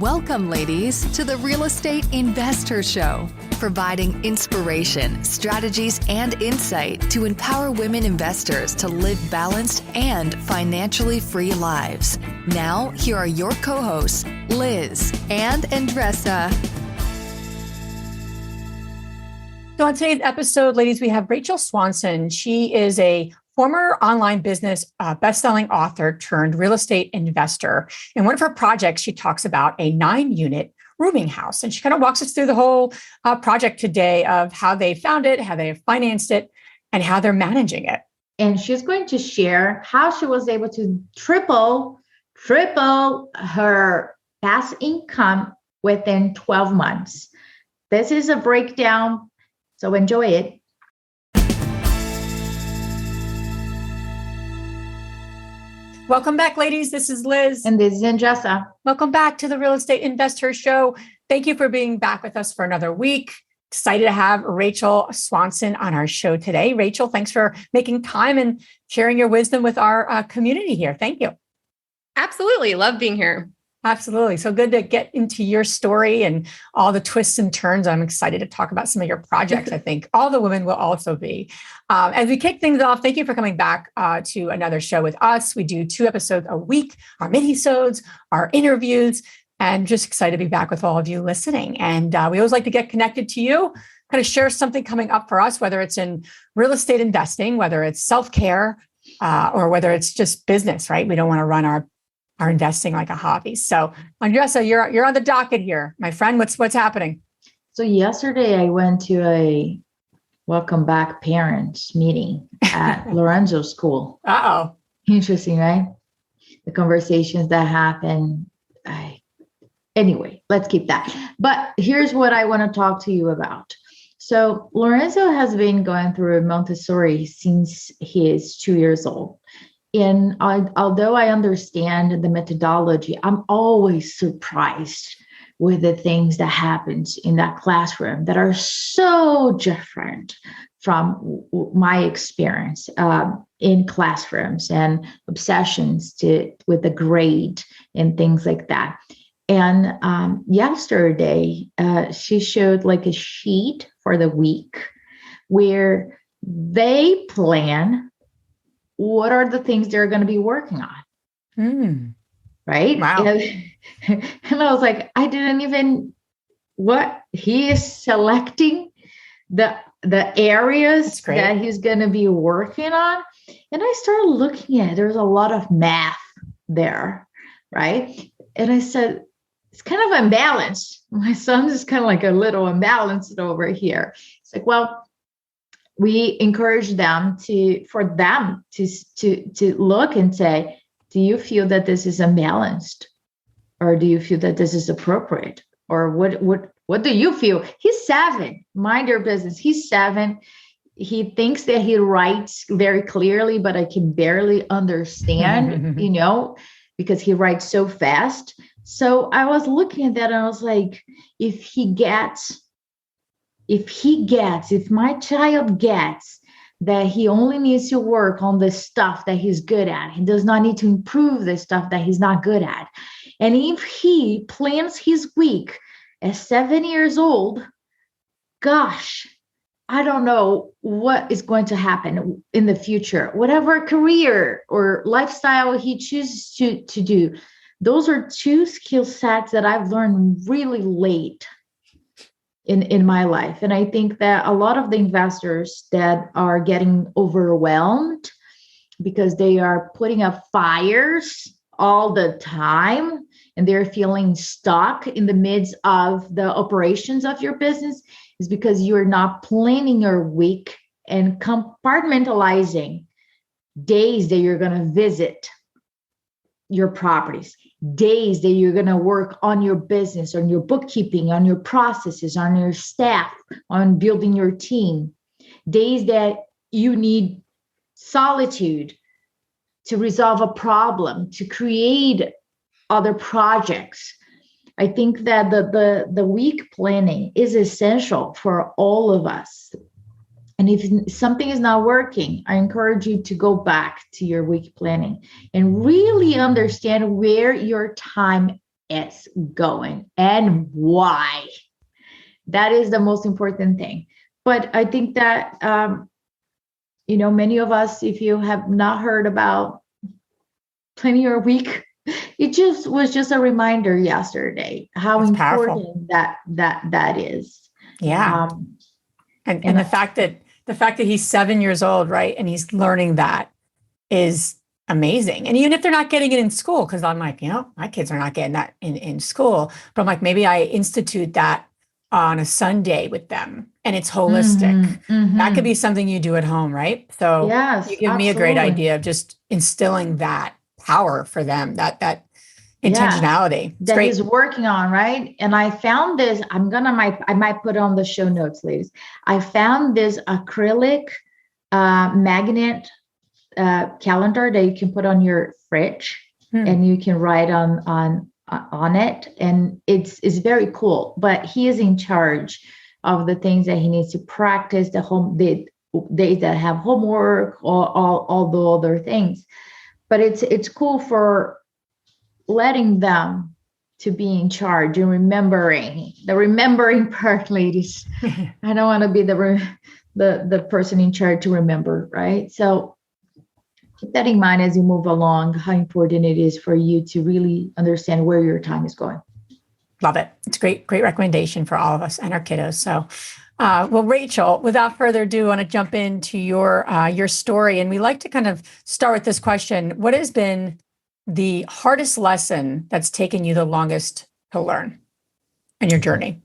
Welcome, ladies, to the Real Estate Investor Show, providing inspiration, strategies, and insight to empower women investors to live balanced and financially free lives. Now, here are your co-hosts, Liz and Andressa. So on today's episode, ladies, we have Rachel Swanson. She is a former online business bestselling author turned real estate investor. In one of her projects, she talks about a 9-unit rooming house. And she kind of walks us through the whole project today of how they found it, how they financed it, and how they're managing it. And she's going to share how she was able to triple her past income within 12 months. This is a breakdown, so enjoy it. Welcome back, ladies. This is Liz. And this is Andressa. Welcome back to the Real Estate Investor Show. Thank you for being back with us for another week. Excited to have Rachel Swanson on our show today. Rachel, thanks for making time and sharing your wisdom with our community here. Thank you. Absolutely. Love being here. Absolutely. So good to get into your story and all the twists and turns. I'm excited to talk about some of your projects. I think all the women will also be. As we kick things off, thank you for coming back to another show with us. We do 2 episodes a week, our mini-sodes, our interviews, and just excited to be back with all of you listening. And we always like to get connected to you, kind of share something coming up for us, whether it's in real estate investing, whether it's self-care, or whether it's just business, right? We don't want to run our investing like a hobby. So Andressa, you're on the docket here. My friend, what's happening? So yesterday I went to a welcome back parents meeting at Lorenzo's school. Uh-oh. Interesting, right? The conversations that happen. Anyway, let's keep that. But here's what I want to talk to you about. So Lorenzo has been going through Montessori since he is 2 years old. And although I understand the methodology, I'm always surprised with the things that happens in that classroom that are so different from my experience in classrooms and obsessions with the grade and things like that. And yesterday, she showed like a sheet for the week where they plan what are the things they're going to be working on. Right? Wow. And I was like, I didn't even, what he is selecting the areas that he's going to be working on. And I started looking at it. There's a lot of math there. Right. And I said, it's kind of imbalanced. My son's is kind of like a little imbalanced over here. It's like, well, we encourage them to look and say, do you feel that this is unbalanced? Or do you feel that this is appropriate? Or what do you feel? He's 7, mind your business. He's 7. He thinks that he writes very clearly, but I can barely understand, because he writes so fast. So I was looking at that and I was like, if my child gets that he only needs to work on the stuff that he's good at, he does not need to improve the stuff that he's not good at. And if he plans his week at 7 years old, gosh, I don't know what is going to happen in the future. Whatever career or lifestyle he chooses to do, those are 2 skill sets that I've learned really late in my life. And I think that a lot of the investors that are getting overwhelmed because they are putting up fires all the time and they're feeling stuck in the midst of the operations of your business is because you're not planning your week and compartmentalizing days that you're going to visit your properties, days that you're going to work on your business, on your bookkeeping, on your processes, on your staff, on building your team, days that you need solitude to resolve a problem, to create other projects. I think that the week planning is essential for all of us. And if something is not working, I encourage you to go back to your week planning and really understand where your time it's going and why. That is the most important thing. But I think that, many of us, if you have not heard about Plan Your Week, it just was just a reminder yesterday how It's important powerful. that is. Yeah. And the fact that he's 7 years old, right? And he's learning that is amazing. And even if they're not getting it in school, because I'm like, my kids are not getting that in school, but I'm like, maybe I institute that on a Sunday with them and it's holistic. That could be something you do at home, right? So Yes, you give me a great absolutely. idea of just instilling that power for them, that Yeah, intentionality. It's that great. he's working on, right? And I found this, I might put it on the show notes, ladies. I found this acrylic magnet calendar that you can put on your fridge and you can write on it. And it's very cool, but he is in charge of the things that he needs to practice, the days that have homework, all the other things. But it's cool for letting them to be in charge and remembering part, ladies. I don't want to be the person in charge to remember, right? So keep that in mind as you move along, how important it is for you to really understand where your time is going. Love it. It's great recommendation for all of us and our kiddos. So, well, Rachel, without further ado, I want to jump into your story. And we like to kind of start with this question. What has been the hardest lesson that's taken you the longest to learn in your journey?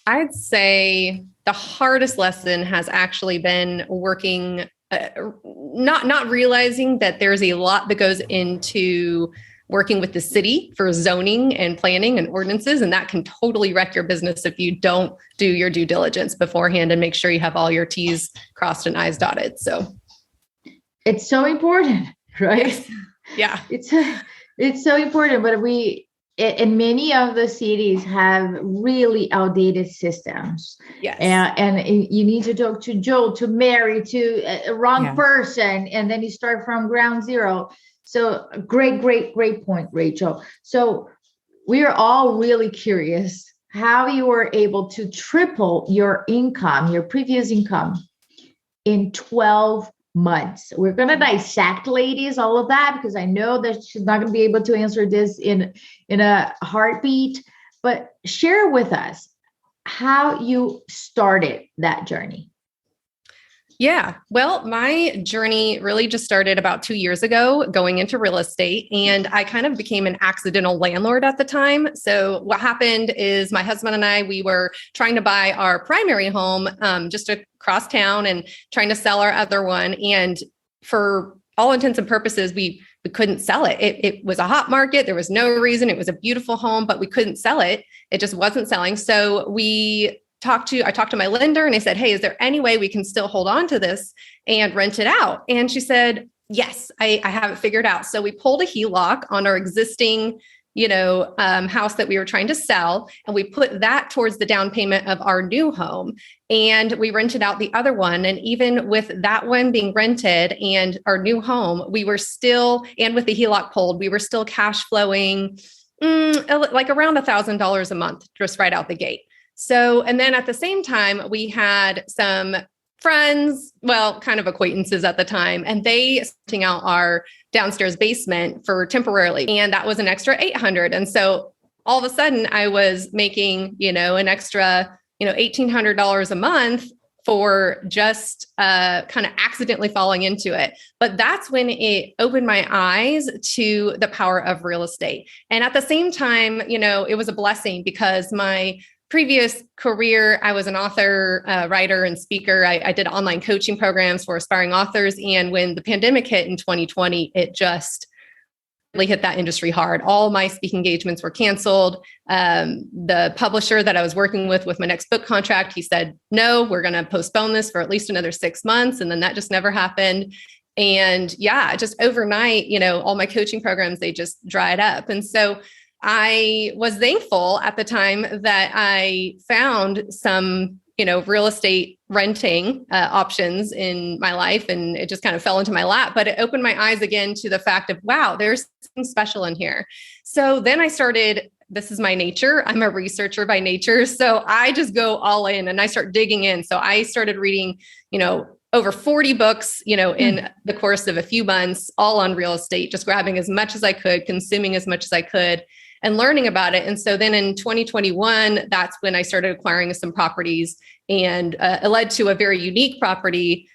I'd say the hardest lesson has actually been working, not realizing that there's a lot that goes into working with the city for zoning and planning and ordinances. And that can totally wreck your business if you don't do your due diligence beforehand and make sure you have all your T's crossed and I's dotted. So it's so important, right? Yes. Yeah. It's so important, but in many of the cities have really outdated systems. Yes. And you need to talk to Joe, to Mary, to a wrong person, and then you start from ground zero. So great point, Rachel. So we are all really curious how you were able to triple your income, your previous income, in 12 months. We're going to dissect, ladies, all of that, because I know that she's not going to be able to answer this in a heartbeat, but share with us how you started that journey. Yeah. Well, my journey really just started about 2 years ago going into real estate, and I kind of became an accidental landlord at the time. So what happened is my husband and I, we were trying to buy our primary home just across town and trying to sell our other one. And for all intents and purposes, we couldn't sell it. It was a hot market. There was no reason. It was a beautiful home, but we couldn't sell it. It just wasn't selling. So I talked to my lender and I said, hey, is there any way we can still hold on to this and rent it out? And she said, yes, I have it figured out. So we pulled a HELOC on our existing, house that we were trying to sell. And we put that towards the down payment of our new home. And we rented out the other one. And even with that one being rented and our new home, we were still, and with the HELOC pulled, we were still cash flowing like around $1,000 a month, just right out the gate. So, and then at the same time, we had some friends, well, kind of acquaintances at the time, and they renting out our downstairs basement for temporarily. And that was an extra $800. And so all of a sudden I was making, an extra, $1,800 a month for just kind of accidentally falling into it. But that's when it opened my eyes to the power of real estate. And at the same time, it was a blessing because my previous career, I was an author, writer, and speaker. I did online coaching programs for aspiring authors. And when the pandemic hit in 2020, it just really hit that industry hard. All my speaking engagements were canceled. The publisher that I was working with my next book contract, he said, no, we're going to postpone this for at least another 6 months. And then that just never happened. And just overnight, all my coaching programs, they just dried up. And so I was thankful at the time that I found some real estate renting options in my life, and it just kind of fell into my lap. But it opened my eyes again to the fact of, wow, there's something special in here. So then I started, this is my nature. I'm a researcher by nature. So I just go all in and I start digging in. So I started reading, over 40 books, in the course of a few months, all on real estate, just grabbing as much as I could, consuming as much as I could, and learning about it. And so then in 2021, that's when I started acquiring some properties, and it led to a very unique property,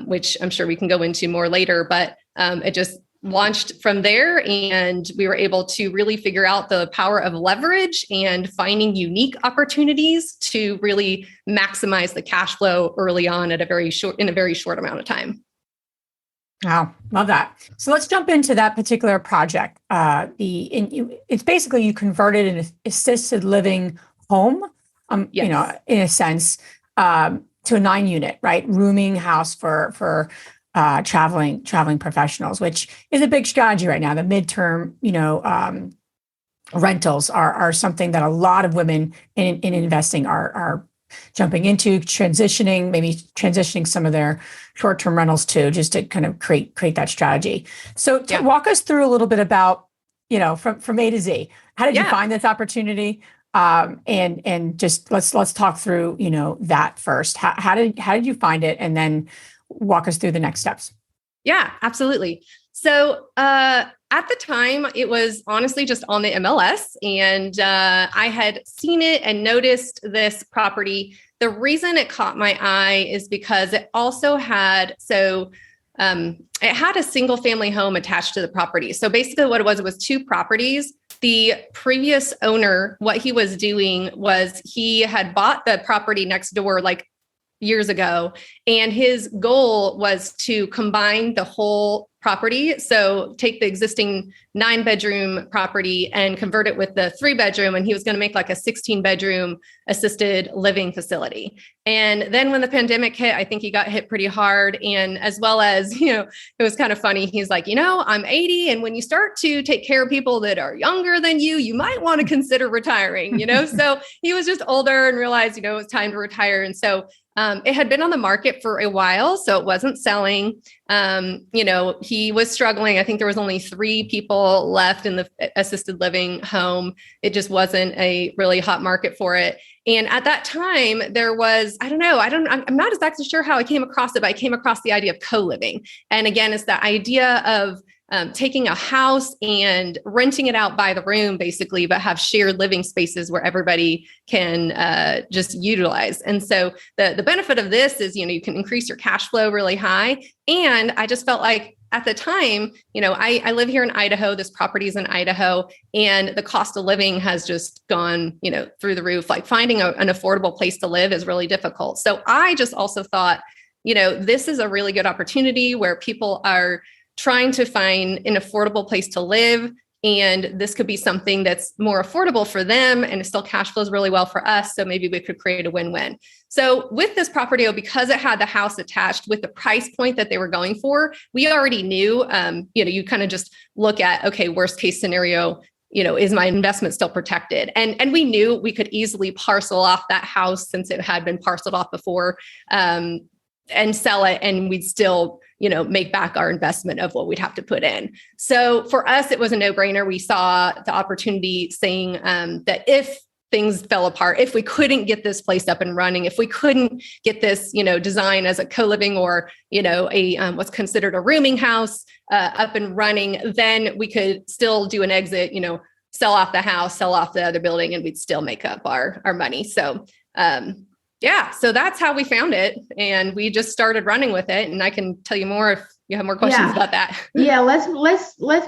which I'm sure we can go into more later, but it just launched from there. And we were able to really figure out the power of leverage and finding unique opportunities to really maximize the cash flow early on in a very short amount of time. Wow, love that. So let's jump into that particular project. It's basically you converted an assisted living home, Yes. in a sense, to a 9-unit, right? Rooming house for traveling professionals, which is a big strategy right now. The midterm, rentals are something that a lot of women in investing are jumping into, transitioning some of their short-term rentals too, just to kind of create that strategy. So to walk us through a little bit about, from A to Z, how did you find this opportunity? And just let's talk through, that first. How did you find it? And then walk us through the next steps. Yeah, absolutely. So at the time, it was honestly just on the MLS, and I had seen it and noticed this property. The reason it caught my eye is because it also had, it had a single family home attached to the property. So basically what it was 2 properties. The previous owner, what he was doing was he had bought the property next door, like years ago. And his goal was to combine the whole property. So take the existing 9-bedroom property and convert it with the 3-bedroom. And he was going to make like a 16-bedroom assisted living facility. And then when the pandemic hit, I think he got hit pretty hard. And as well as, it was kind of funny. He's like, I'm 80. And when you start to take care of people that are younger than you, you might want to consider retiring, So he was just older and realized, it was time to retire. And so it had been on the market for a while, so it wasn't selling. He was struggling. I think there was only 3 people left in the assisted living home. It just wasn't a really hot market for it. And at that time, there was, I'm not exactly sure how I came across it, but I came across the idea of co-living. And again, it's the idea of taking a house and renting it out by the room, basically, but have shared living spaces where everybody can just utilize. And so the benefit of this is, you can increase your cash flow really high. And I just felt like at the time, I live here in Idaho, this property is in Idaho, and the cost of living has just gone, through the roof. Like finding an affordable place to live is really difficult. So I just also thought, this is a really good opportunity where people are trying to find an affordable place to live. And this could be something that's more affordable for them and it still cash flows really well for us. So maybe we could create a win-win. So with this property, because it had the house attached with the price point that they were going for, we already knew, you kind of just look at, okay, worst case scenario, is my investment still protected? And we knew we could easily parcel off that house since it had been parceled off before, and sell it. And we'd still make back our investment of what we'd have to put in. So for us, it was a no-brainer. We saw the opportunity saying that if things fell apart, if we couldn't get this place up and running, if we couldn't get this, design as a co-living or, a what's considered a rooming house up and running, then we could still do an exit, sell off the house, sell off the other building, and we'd still make up our money. So, so that's how we found it. And we just started running with it. And I can tell you more if you have more questions about that. Yeah, let's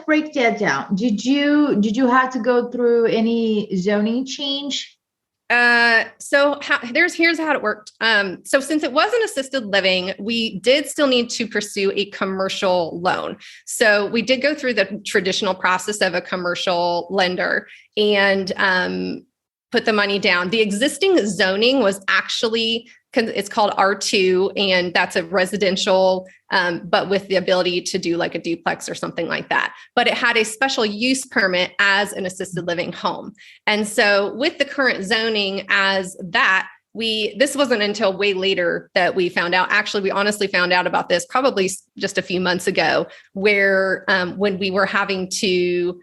break that down. Did you have to go through any zoning change? Here's how it worked. So since it was an assisted living, we did still need to pursue a commercial loan. So we did go through the traditional process of a commercial lender and, put the money down. The existing zoning was actually, it's called R2, and that's a residential, but with the ability to do like a duplex or something like that. But it had a special use permit as an assisted living home. And so with the current zoning as that, this wasn't until way later that we found out. Actually, we honestly found out about this probably just a few months ago, where when we were having to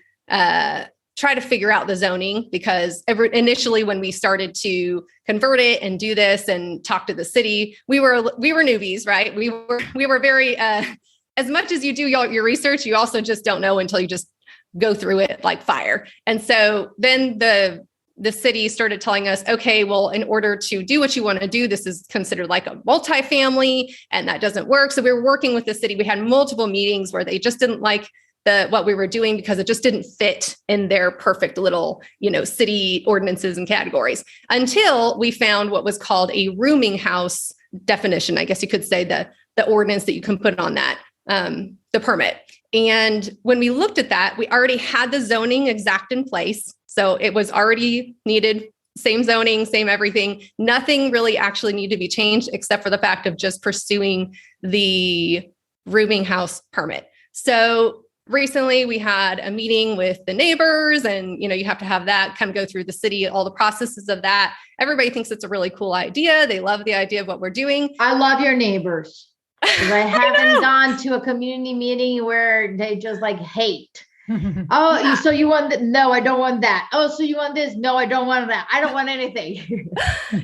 try to figure out the zoning, because initially when we started to convert it and do this and talk to the city, we were newbies, right? We were very, as much as you do your research, you also just don't know until you just go through it like fire. And so then the city started telling us, okay, well, in order to do what you want to do, this is considered like a multifamily, and that doesn't work. So we were working with the city. We had multiple meetings where they just didn't like what we were doing because it just didn't fit in their perfect little, city ordinances and categories, until we found what was called a rooming house definition. I guess you could say the ordinance that you can put on that, the permit. And when we looked at that, we already had the zoning exact in place. So it was already needed, same zoning, same everything. Nothing really actually needed to be changed except for the fact of just pursuing the rooming house permit. So recently we had a meeting with the neighbors, and, you have to have that kind of go through the city, all the processes of that. Everybody thinks it's a really cool idea. They love the idea of what we're doing. I love your neighbors. I haven't gone to a community meeting where they just like hate. Oh, yeah. So you want that? No, I don't want that. Oh, so you want this? No, I don't want that. I don't want anything.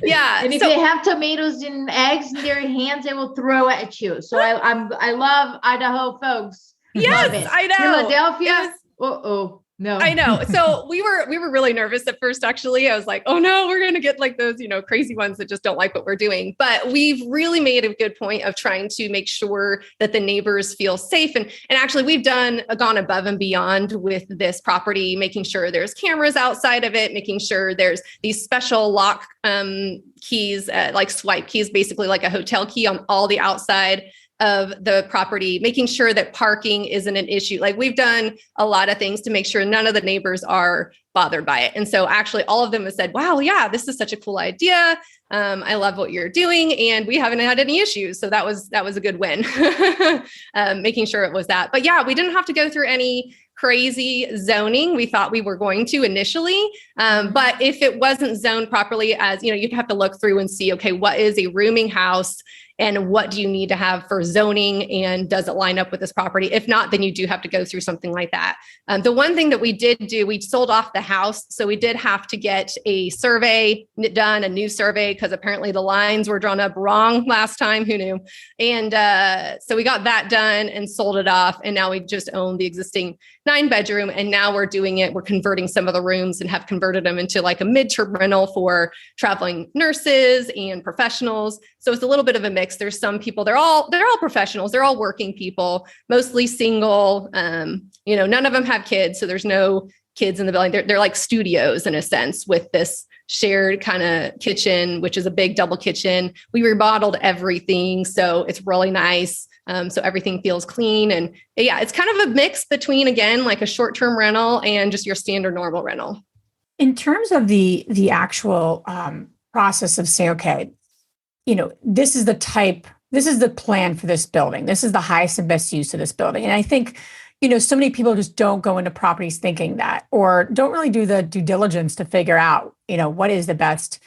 Yeah. And if they have tomatoes and eggs in their hands, they will throw at you. So I love Idaho folks. Yes, I know. Philadelphia. No. I know. So we were really nervous at first, actually. I was like, oh no, we're going to get like those, crazy ones that just don't like what we're doing. But we've really made a good point of trying to make sure that the neighbors feel safe. And actually we've gone above and beyond with this property, making sure there's cameras outside of it, making sure there's these special lock keys, like swipe keys, basically like a hotel key on all the outside of the property, making sure that parking isn't an issue. Like, we've done a lot of things to make sure none of the neighbors are bothered by it. And so actually all of them have said, wow, yeah, this is such a cool idea. I love what you're doing. And we haven't had any issues. So that was a good win, making sure it was that. But yeah, we didn't have to go through any crazy zoning. We thought we were going to initially. But if it wasn't zoned properly, as you'd have to look through and see, okay, what is a rooming house? And what do you need to have for zoning? And does it line up with this property? If not, then you do have to go through something like that. The one thing that we did do, we sold off the house. So we did have to get a survey done, a new survey, because apparently the lines were drawn up wrong last time. Who knew? And so we got that done and sold it off. And now we just own the existing 9-bedroom. And now we're converting some of the rooms and have converted them into like a midterm rental for traveling nurses and professionals. So it's a little bit of a mix. There's some people, they're all professionals. They're all working people, mostly single. None of them have kids. So there's no kids in the building. They're like studios in a sense, with this shared kind of kitchen, which is a big double kitchen. We remodeled everything. So it's really nice. So everything feels clean. And yeah, it's kind of a mix between, again, like a short-term rental and just your standard normal rental. In terms of the actual process of saying, okay, this is the plan for this building. This is the highest and best use of this building. And I think, so many people just don't go into properties thinking that, or don't really do the due diligence to figure out, what is the best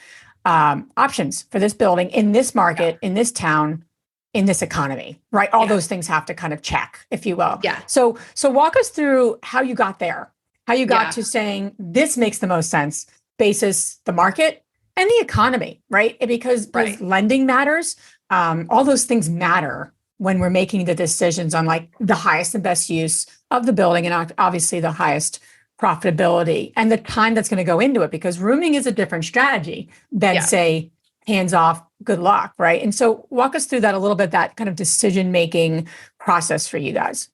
options for this building in this market, in this town, in this economy, right? All those things have to kind of check, if you will. Yeah. So walk us through how you got there, how you got to saying this makes the most sense basis the market and the economy, right? Because lending matters. All those things matter when we're making the decisions on like the highest and best use of the building, and obviously the highest profitability and the time that's going to go into it, because rooming is a different strategy than say hands off, good luck, right? And so walk us through that a little bit, that kind of decision-making process for you guys.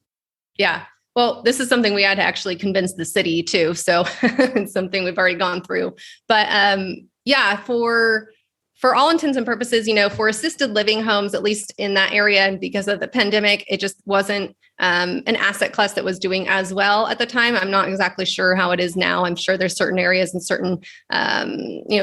Yeah. Well, this is something we had to actually convince the city too. So it's something we've already gone through. But for all intents and purposes, for assisted living homes, at least in that area, and because of the pandemic, it just wasn't an asset class that was doing as well at the time. I'm not exactly sure how it is now. I'm sure there's certain areas and certain,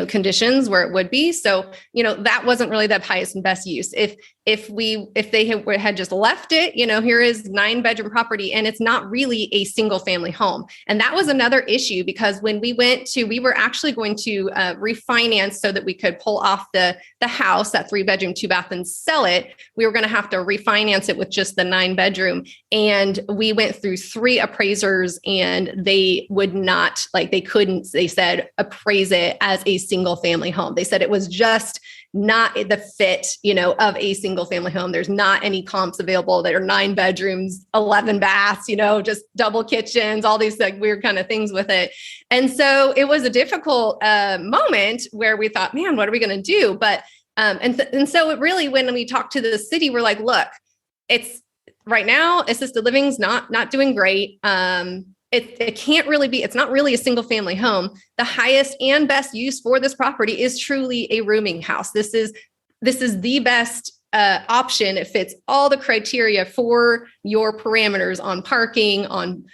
conditions where it would be. So, that wasn't really the highest and best use. If if they had just left it, here is 9-bedroom property and it's not really a single family home. And that was another issue because when we were actually going to refinance so that we could pull off the house, that 3-bedroom, 2-bath and sell it. We were going to have to refinance it with just the 9-bedroom. And we went through 3 appraisers and they would not, they said, appraise it as a single family home. They said it was just not the fit, of a single family home. There's not any comps available that are 9 bedrooms, 11 baths, just double kitchens, all these weird kind of things with it. And so it was a difficult moment where we thought, man, what are we going to do? But, and so it really, when we talked to the city, we're like, look, it's right now, assisted living's not doing great. It can't really be, it's not really a single family home. The highest and best use for this property is truly a rooming house. This is the best option. It fits all the criteria for your parameters on parking, on,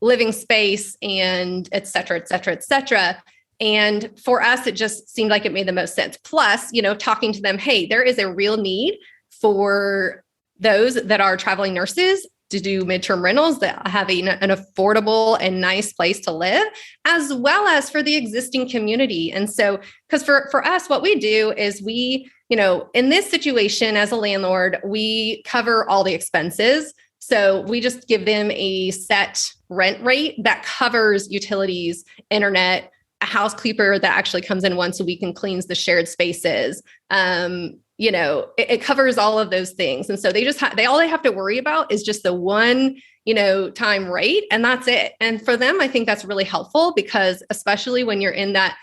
living space and et cetera, et cetera, et cetera. And for us, it just seemed like it made the most sense. Plus, talking to them, hey, there is a real need for those that are traveling nurses to do midterm rentals that have an affordable and nice place to live, as well as for the existing community. And so, because for us, what we do is we, in this situation as a landlord, we cover all the expenses. So we just give them a set rent rate that covers utilities, internet, a housekeeper that actually comes in once a week and cleans the shared spaces. It covers all of those things. And so all they have to worry about is just the one, time rate, and that's it. And for them, I think that's really helpful because especially when you're in that,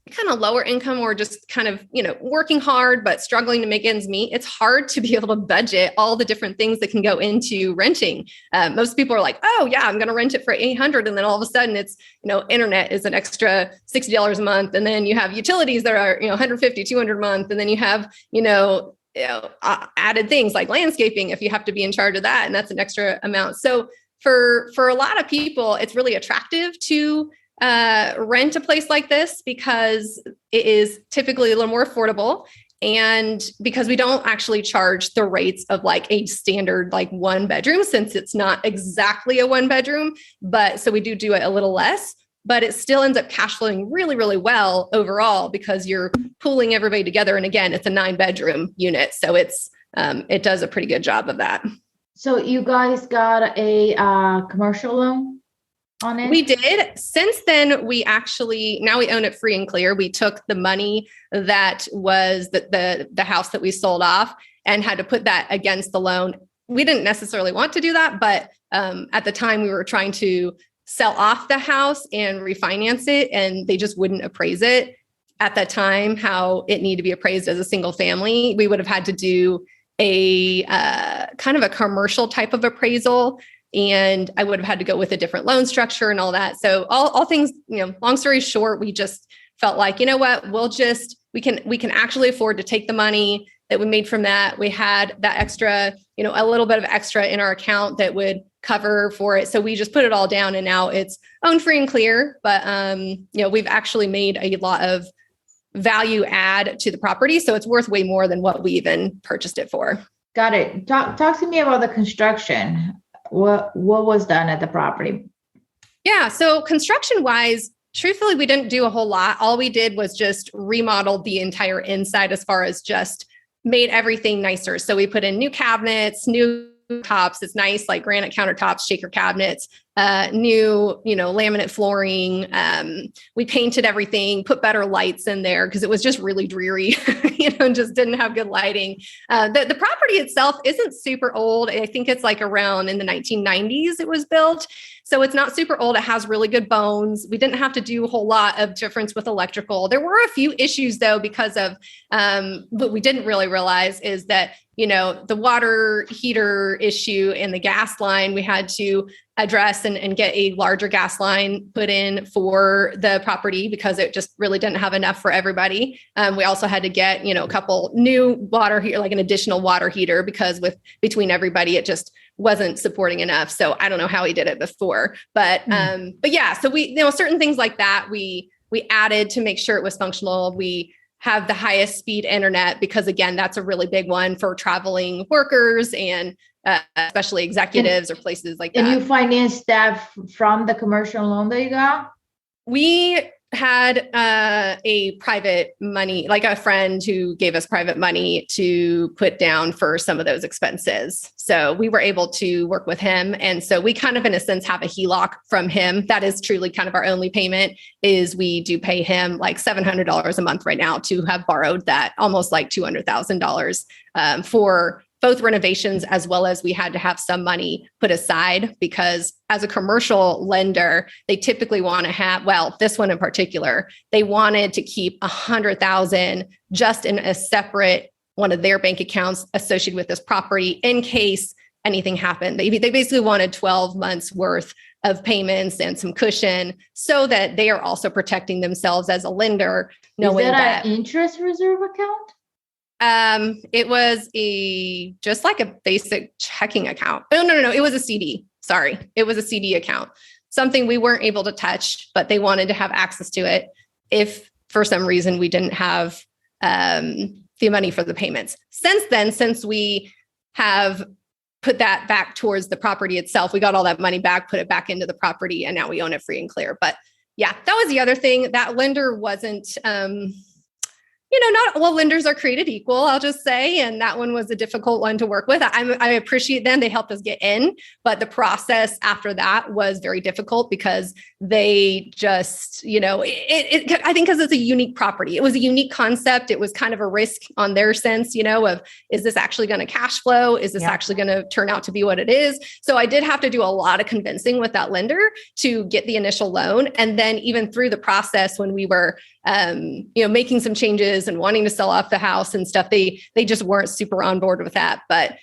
kind of lower income or just kind of, working hard, but struggling to make ends meet, it's hard to be able to budget all the different things that can go into renting. Most people are like, oh yeah, I'm going to rent it for $800. And then all of a sudden it's, internet is an extra $60 a month. And then you have utilities that are, $150, $200 a month. And then you have, added things like landscaping, if you have to be in charge of that, and that's an extra amount. So for a lot of people, it's really attractive to rent a place like this because it is typically a little more affordable. And because we don't actually charge the rates of like a standard, 1-bedroom, since it's not exactly a 1-bedroom, but so we do it a little less, but it still ends up cash flowing really, really well overall because you're pooling everybody together. And again, it's a 9-bedroom unit. So it does a pretty good job of that. So you guys got a commercial loan on it? We did. Since then, now we own it free and clear. We took the money that was the house that we sold off and had to put that against the loan. We didn't necessarily want to do that, but at the time we were trying to sell off the house and refinance it, and they just wouldn't appraise it at that time how it needed to be appraised as a single family. We would have had to do a kind of a commercial type of appraisal. And I would have had to go with a different loan structure and all that. So all things, long story short, we just felt like, what, we can actually afford to take the money that we made from that. We had that extra, a little bit of extra in our account that would cover for it. So we just put it all down and now it's owned free and clear. But, we've actually made a lot of value add to the property. So it's worth way more than what we even purchased it for. Got it. Talk to me about the construction. What was done at the property? Yeah. So construction wise, truthfully, we didn't do a whole lot. All we did was just remodel the entire inside as far as just made everything nicer. So we put in new cabinets, new tops. It's nice, like granite countertops, shaker cabinets, new, laminate flooring. We painted everything, put better lights in there because it was just really dreary, just didn't have good lighting. The property itself isn't super old. I think it's like around in the 1990s it was built. So it's not super old. It has really good bones. We didn't have to do a whole lot of difference with electrical. There were a few issues though, because of, what we didn't really realize is that, the water heater issue and the gas line, we had to address and get a larger gas line put in for the property because it just really didn't have enough for everybody. We also had to get, a couple new water heater, like an additional water heater, because between everybody, it just wasn't supporting enough. So I don't know how he did it before, but yeah, so we, certain things like that, we added to make sure it was functional. We have the highest speed internet, because again, that's a really big one for traveling workers and especially executives or places like that. And you finance that from the commercial loan that you got? We had a private money, like a friend who gave us private money to put down for some of those expenses. So we were able to work with him. And so we kind of, in a sense, have a HELOC from him. That is truly kind of our only payment, is we do pay him like $700 a month right now to have borrowed that almost like $200,000 for both renovations, as well as we had to have some money put aside, because as a commercial lender, they typically want to have, well, this one in particular, they wanted to keep 100,000 just in a separate one of their bank accounts associated with this property in case anything happened. They basically wanted 12 months worth of payments and some cushion so that they are also protecting themselves as a lender, knowing that an interest reserve account? It was just like a basic checking account. Oh, no. It was a CD. Sorry. It was a CD account, something we weren't able to touch, but they wanted to have access to it if for some reason we didn't have, the money for the payments. Since then, since we have put that back towards the property itself, we got all that money back, put it back into the property, and now we own it free and clear. But yeah, that was the other thing. That lender wasn't, not all lenders are created equal, I'll just say. And that one was a difficult one to work with. I appreciate them. They helped us get in, but the process after that was very difficult because they just, I think because it's a unique property, it was a unique concept. It was kind of a risk on their sense, of, is this actually going to cash flow? Is this actually going to turn out to be what it is? So I did have to do a lot of convincing with that lender to get the initial loan. And then even through the process, when we were, making some changes and wanting to sell off the house and stuff, they just weren't super on board with that. But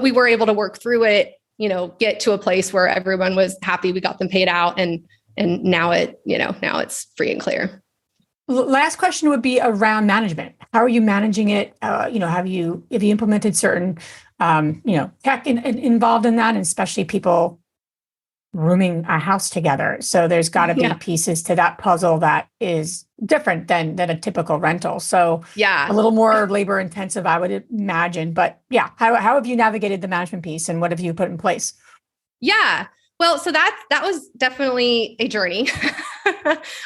we were able to work through it, get to a place where everyone was happy. We got them paid out, and now it's free and clear. Last question would be around management. How are you managing it? Have you implemented certain, tech involved in that, and especially people rooming a house together? So there's got to be pieces to that puzzle that is different than a typical rental. So a little more labor intensive, I would imagine. But how have you navigated the management piece, and what have you put in place? Yeah. Well, so that was definitely a journey.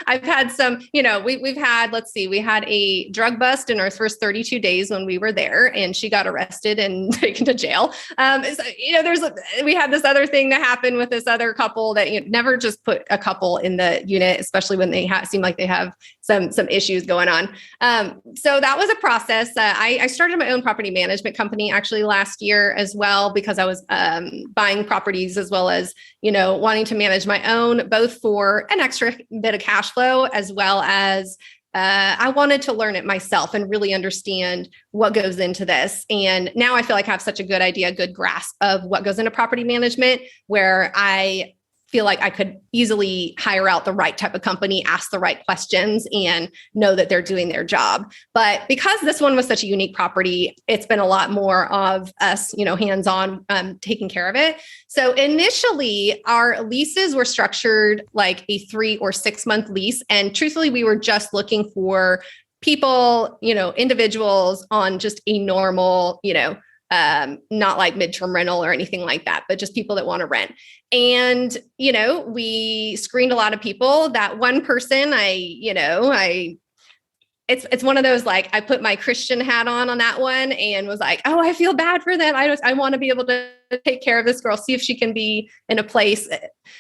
I've had some, we've had, we had a drug bust in our first 32 days when we were there, and she got arrested and taken to jail. We had this other thing that happened with this other couple that never just put a couple in the unit, especially when they seem like they have some issues going on. So that was a process. I started my own property management company actually last year as well, because I was buying properties as well as, wanting to manage my own, both for an extra bit of cash flow, as well as I wanted to learn it myself and really understand what goes into this. And now I feel like I have such a good grasp of what goes into property management, where I feel like I could easily hire out the right type of company, ask the right questions, and know that they're doing their job. But because this one was such a unique property, it's been a lot more of us, hands-on, taking care of it. So initially, our leases were structured like a 3 or 6 month lease. And truthfully, we were just looking for people, individuals on just a normal, not like midterm rental or anything like that, but just people that want to rent. And, we screened a lot of people. That one person, it's one of those, like, I put my Christian hat on that one and was like, oh, I feel bad for them. I want to be able to take care of this girl, see if she can be in a place.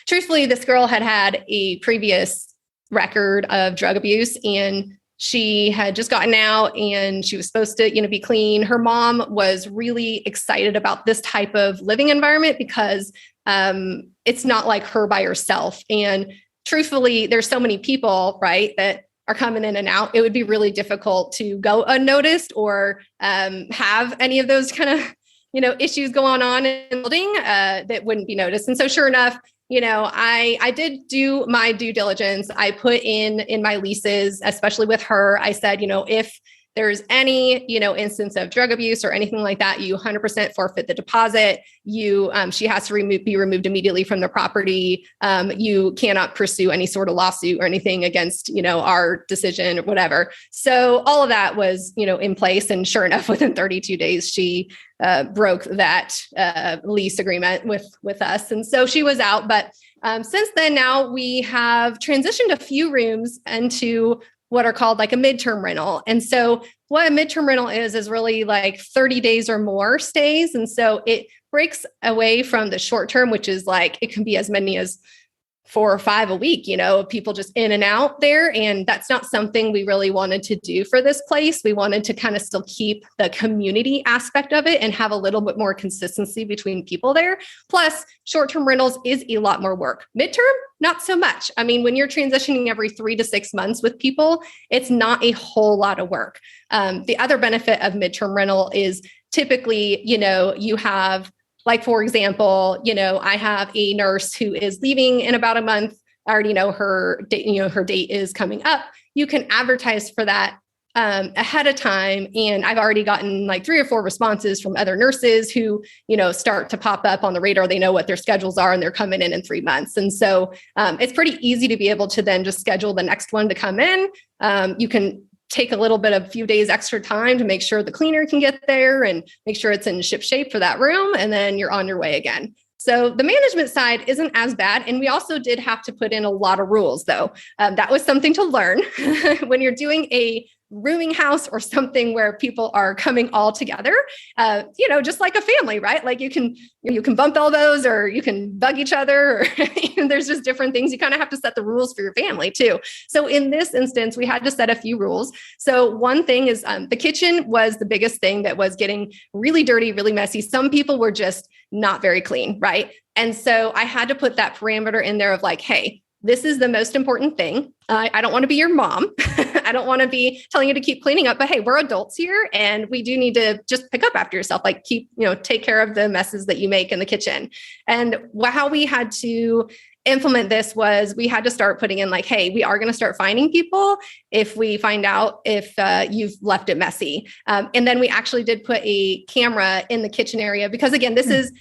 Truthfully, this girl had a previous record of drug abuse, and she had just gotten out, and she was supposed to, be clean. Her mom was really excited about this type of living environment because it's not like her by herself. And truthfully, there's so many people, right, that are coming in and out. It would be really difficult to go unnoticed or have any of those kind of, issues going on in the building that wouldn't be noticed. And so sure enough, I did do my due diligence. I put in my leases, especially with her. I said, if there's any, instance of drug abuse or anything like that, you 100% forfeit the deposit. She has to be removed immediately from the property. You cannot pursue any sort of lawsuit or anything against, our decision or whatever. So all of that was, in place. And sure enough, within 32 days, she broke that lease agreement with us. And so she was out. But since then, now we have transitioned a few rooms into what are called like a midterm rental. And so what a midterm rental is really like 30 days or more stays. And so it breaks away from the short term, which is like, it can be as many as 4 or 5 a week, people just in and out there. And that's not something we really wanted to do for this place. We wanted to kind of still keep the community aspect of it and have a little bit more consistency between people there. Plus, short-term rentals is a lot more work. Midterm, not so much. I mean, when you're transitioning every 3 to 6 months with people, it's not a whole lot of work. The other benefit of midterm rental is typically, you have, like, for example, I have a nurse who is leaving in about a month. I already know her date, her date is coming up. You can advertise for that ahead of time. And I've already gotten like 3 or 4 responses from other nurses who, start to pop up on the radar. They know what their schedules are and they're coming in 3 months. And so it's pretty easy to be able to then just schedule the next one to come in. You can take a few days extra time to make sure the cleaner can get there and make sure it's in ship shape for that room. And then you're on your way again. So the management side isn't as bad. And we also did have to put in a lot of rules, though. That was something to learn when you're doing a rooming house or something where people are coming all together, just like a family, right? Like you can bump elbows or you can bug each other, or there's just different things. You kind of have to set the rules for your family too. So in this instance, we had to set a few rules. So one thing is the kitchen was the biggest thing that was getting really dirty, really messy. Some people were just not very clean, right? And so I had to put that parameter in there of like, hey, this is the most important thing. I don't want to be your mom. I don't want to be telling you to keep cleaning up, but hey, we're adults here and we do need to just pick up after yourself, like take care of the messes that you make in the kitchen. And how we had to implement this was we had to start putting in like, hey, we are going to start finding people if we find out if you've left it messy. And then we actually did put a camera in the kitchen area because again, this is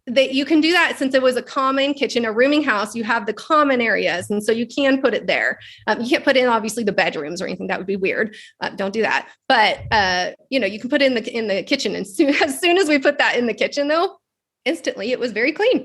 that you can do that since it was a common kitchen, a rooming house, you have the common areas. And so you can put it there. You can't put in obviously the bedrooms or anything. That would be weird. Don't do that. But, you can put it in the kitchen. And as soon as we put that in the kitchen though, instantly it was very clean.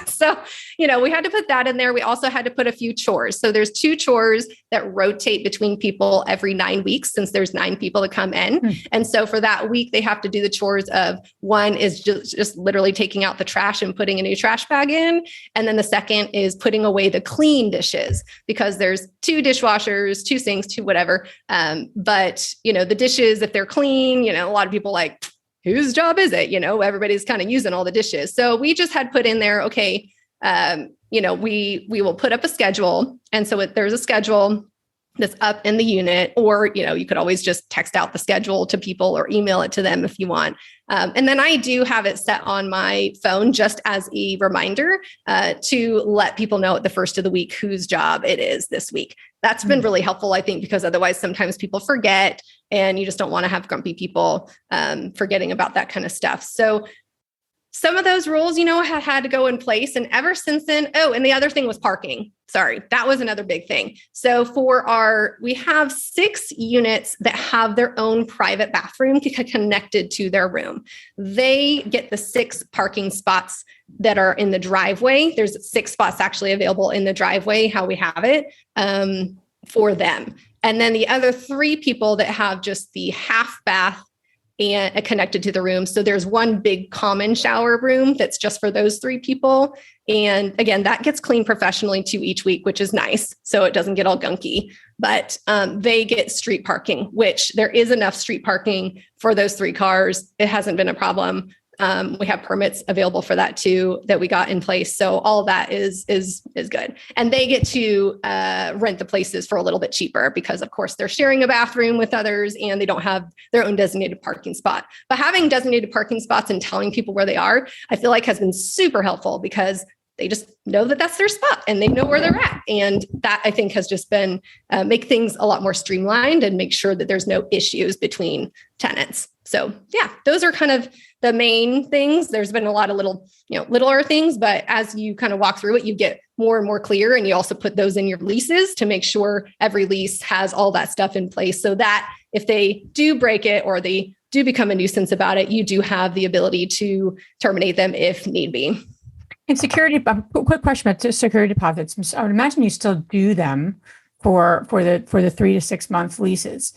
So, we had to put that in there. We also had to put a few chores. So there's 2 chores that rotate between people every 9 weeks since there's 9 people to come in. And so for that week, they have to do the chores of one is just literally taking out the trash and putting a new trash bag in. And then the second is putting away the clean dishes because there's 2 dishwashers, 2 sinks, 2 whatever. But, the dishes, if they're clean, a lot of people like, whose job is it? Everybody's kind of using all the dishes. So we just had put in there, okay, we will put up a schedule. And so there's a schedule that's up in the unit, or, you could always just text out the schedule to people or email it to them if you want. And then I do have it set on my phone just as a reminder to let people know at the first of the week whose job it is this week. That's been really helpful, I think, because otherwise sometimes people forget and you just don't want to have grumpy people forgetting about that kind of stuff. So some of those rules, had to go in place. And ever since then, and the other thing was parking. Sorry, that was another big thing. So we have 6 units that have their own private bathroom connected to their room. They get the 6 parking spots that are in the driveway. There's 6 spots actually available in the driveway, how we have it for them. And then the other 3 people that have just the half bath and connected to the room. So there's one big common shower room that's just for those 3 people. And again, that gets cleaned professionally too each week, which is nice. So it doesn't get all gunky, but they get street parking, which there is enough street parking for those 3 cars. It hasn't been a problem. We have permits available for that too, that we got in place. So all of that is good. And they get to rent the places for a little bit cheaper because of course they're sharing a bathroom with others and they don't have their own designated parking spot. But having designated parking spots and telling people where they are, I feel like has been super helpful because they just know that that's their spot and they know where they're at. And that I think has just been make things a lot more streamlined and make sure that there's no issues between tenants. So yeah, those are kind of the main things. There's been a lot of littler things, but as you kind of walk through it, you get more and more clear. And you also put those in your leases to make sure every lease has all that stuff in place so that if they do break it or they do become a nuisance about it, you do have the ability to terminate them if need be. And security, quick question about security deposits. I would imagine you still do them for the 3 to 6 month leases.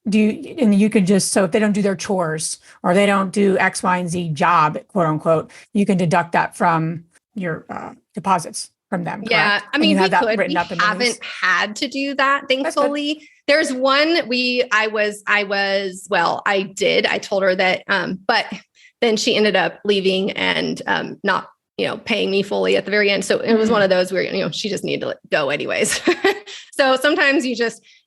And you can just, so if they don't do their chores or they don't do X, Y, and Z job, quote unquote, you can deduct that from your deposits from them. Yeah. Correct? I mean, we could, we haven't had to do that. Thankfully, there's one I told her that, but then she ended up leaving and not, paying me fully at the very end. So it was one of those where, she just needed to go anyways. So sometimes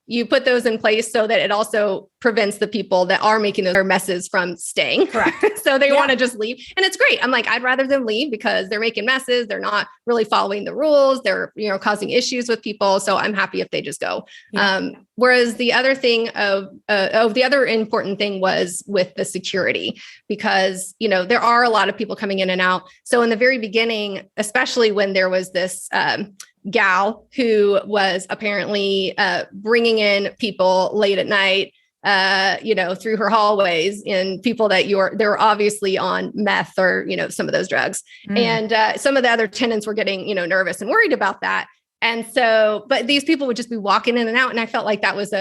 you put those in place so that it also prevents the people that are making those messes from staying. Correct. So they want to just leave. And it's great. I'm like, I'd rather them leave because they're making messes. They're not really following the rules. They're, causing issues with people. So I'm happy if they just go. Yeah. Whereas the other thing the other important thing was with the security, because, there are a lot of people coming in and out. So in the very beginning, especially when there was this, gal who was apparently bringing in people late at night, through her hallways, and people that they're obviously on meth or, some of those drugs. And some of the other tenants were getting, nervous and worried about that. And so, but these people would just be walking in and out. And I felt like that was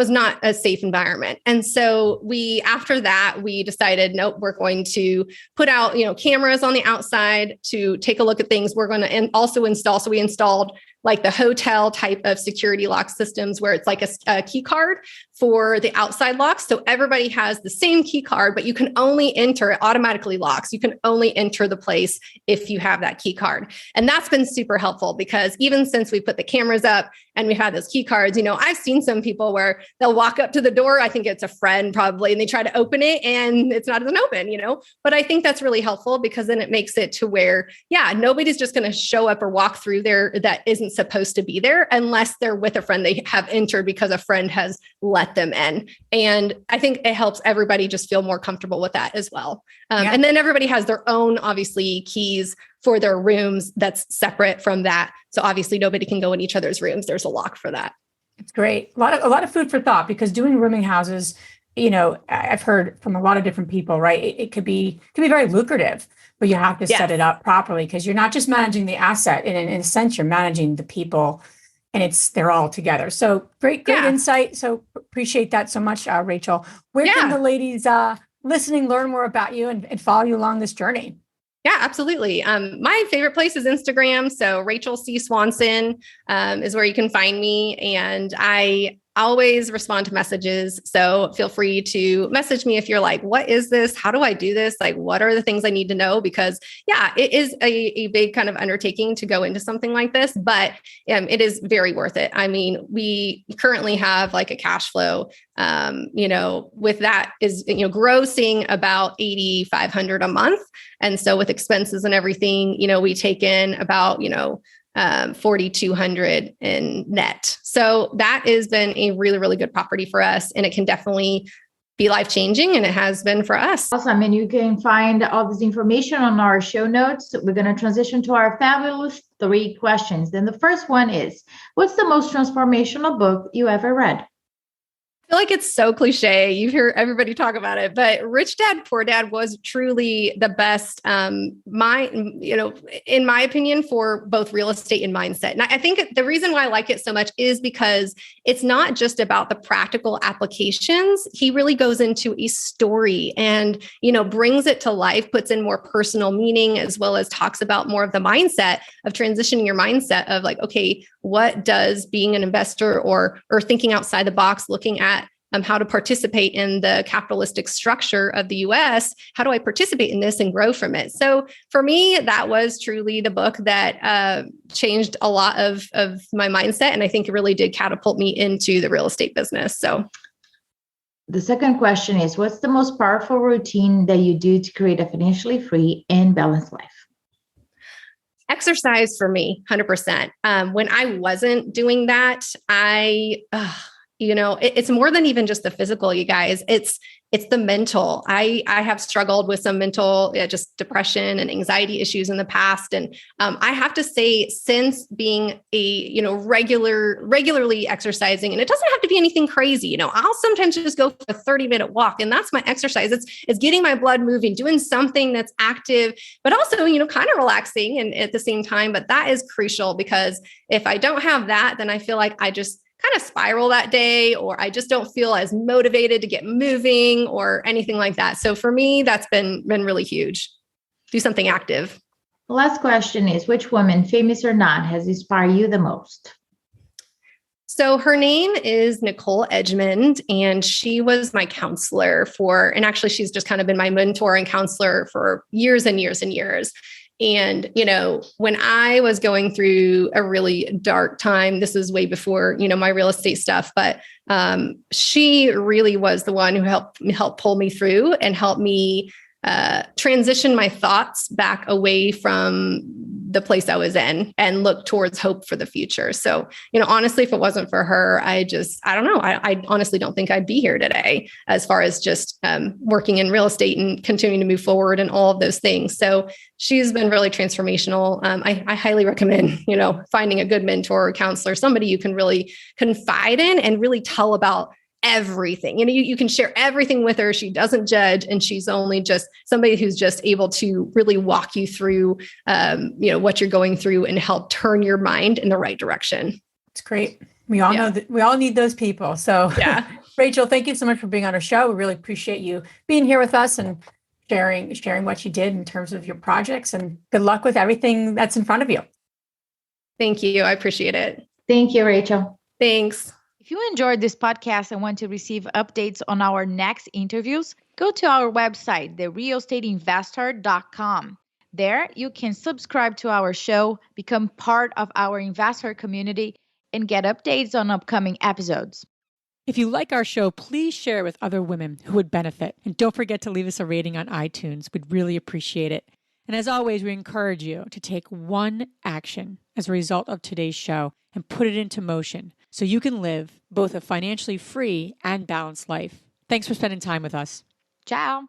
not a safe environment. And so after that, we decided, nope, we're going to put out, cameras on the outside to take a look at things. We're going to also install. So we installed like the hotel type of security lock systems where it's like a key card for the outside locks. So everybody has the same key card, but you can only enter, it automatically locks. You can only enter the place if you have that key card. And that's been super helpful because even since we put the cameras up and we've had those key cards, I've seen some people where they'll walk up to the door. I think it's a friend probably, and they try to open it and it's not even open, but I think that's really helpful because then it makes it to where, nobody's just going to show up or walk through there that isn't supposed to be there unless they're with a friend they have entered because a friend has let them in. And I think it helps everybody just feel more comfortable with that as well. And then everybody has their own, obviously, keys for their rooms that's separate from that. So obviously nobody can go in each other's rooms. There's a lock for that. It's great. A lot of food for thought because doing rooming houses, I've heard from a lot of different people, right? It could be very lucrative, but you have to set it up properly because you're not just managing the asset. In a sense, you're managing the people and they're all together. So great insight. So appreciate that so much, Rachel. Where can the ladies listening learn more about you and follow you along this journey? Yeah, absolutely. My favorite place is Instagram. So Rachel C. Swanson is where you can find me. And I always respond to messages. So feel free to message me if you're like, what is this? How do I do this? Like, what are the things I need to know? Because it is a big kind of undertaking to go into something like this, but it is very worth it. I mean, we currently have like a cash flow, with that is, grossing about $8,500 a month. And so with expenses and everything, we take in about, 4,200 in net. So that has been a really, really good property for us. And it can definitely be life-changing. And it has been for us. Awesome. And you can find all this information on our show notes. We're going to transition to our fabulous 3 questions. Then the first one is, what's the most transformational book you ever read? I feel like it's so cliche. You hear everybody talk about it, but Rich Dad, Poor Dad was truly the best, in my opinion, for both real estate and mindset. And I think the reason why I like it so much is because it's not just about the practical applications. He really goes into a story and, brings it to life, puts in more personal meaning, as well as talks about more of the mindset of transitioning your mindset of like, okay, what does being an investor or thinking outside the box, looking at how to participate in the capitalistic structure of the US. How do I participate in this and grow from it? So for me, that was truly the book that changed a lot of my mindset. And I think it really did catapult me into the real estate business. So the second question is, what's the most powerful routine that you do to create a financially free and balanced life? Exercise for me, 100%. When I wasn't doing that, it's more than even just the physical, you guys. It's the mental. I have struggled with some mental, just depression and anxiety issues in the past. And I have to say, since being regularly exercising, and it doesn't have to be anything crazy, I'll sometimes just go for a 30-minute walk, and that's my exercise. It's getting my blood moving, doing something that's active, but also, kind of relaxing and at the same time. But that is crucial, because if I don't have that, then I feel like I just kind of spiral that day, or I just don't feel as motivated to get moving or anything like that. So for me, that's been really huge. Do something active. The last question is, which woman, famous or not, has inspired you the most? So her name is Nicole Edgmond, and she was my counselor and actually she's just kind of been my mentor and counselor for years and years and years. And, when I was going through a really dark time, this is way before, my real estate stuff, but she really was the one who helped pull me through and help me transition my thoughts back away from the place I was in and look towards hope for the future. So, honestly, if it wasn't for her, I don't know. I honestly don't think I'd be here today, as far as just working in real estate and continuing to move forward and all of those things. So she's been really transformational. I highly recommend, finding a good mentor or counselor, somebody you can really confide in and really tell about everything. You can share everything with her. She doesn't judge, and she's only just somebody who's just able to really walk you through, what you're going through and help turn your mind in the right direction. It's great. We all know that we all need those people. So yeah. Rachel, thank you so much for being on our show. We really appreciate you being here with us and sharing what you did in terms of your projects, and good luck with everything that's in front of you. Thank you. I appreciate it. Thank you, Rachel. Thanks. If you enjoyed this podcast and want to receive updates on our next interviews, go to our website, therealestateinvestor.com. There, you can subscribe to our show, become part of our investor community, and get updates on upcoming episodes. If you like our show, please share it with other women who would benefit. And don't forget to leave us a rating on iTunes. We'd really appreciate it. And as always, we encourage you to take one action as a result of today's show and put it into motion so you can live both a financially free and balanced life. Thanks for spending time with us. Ciao.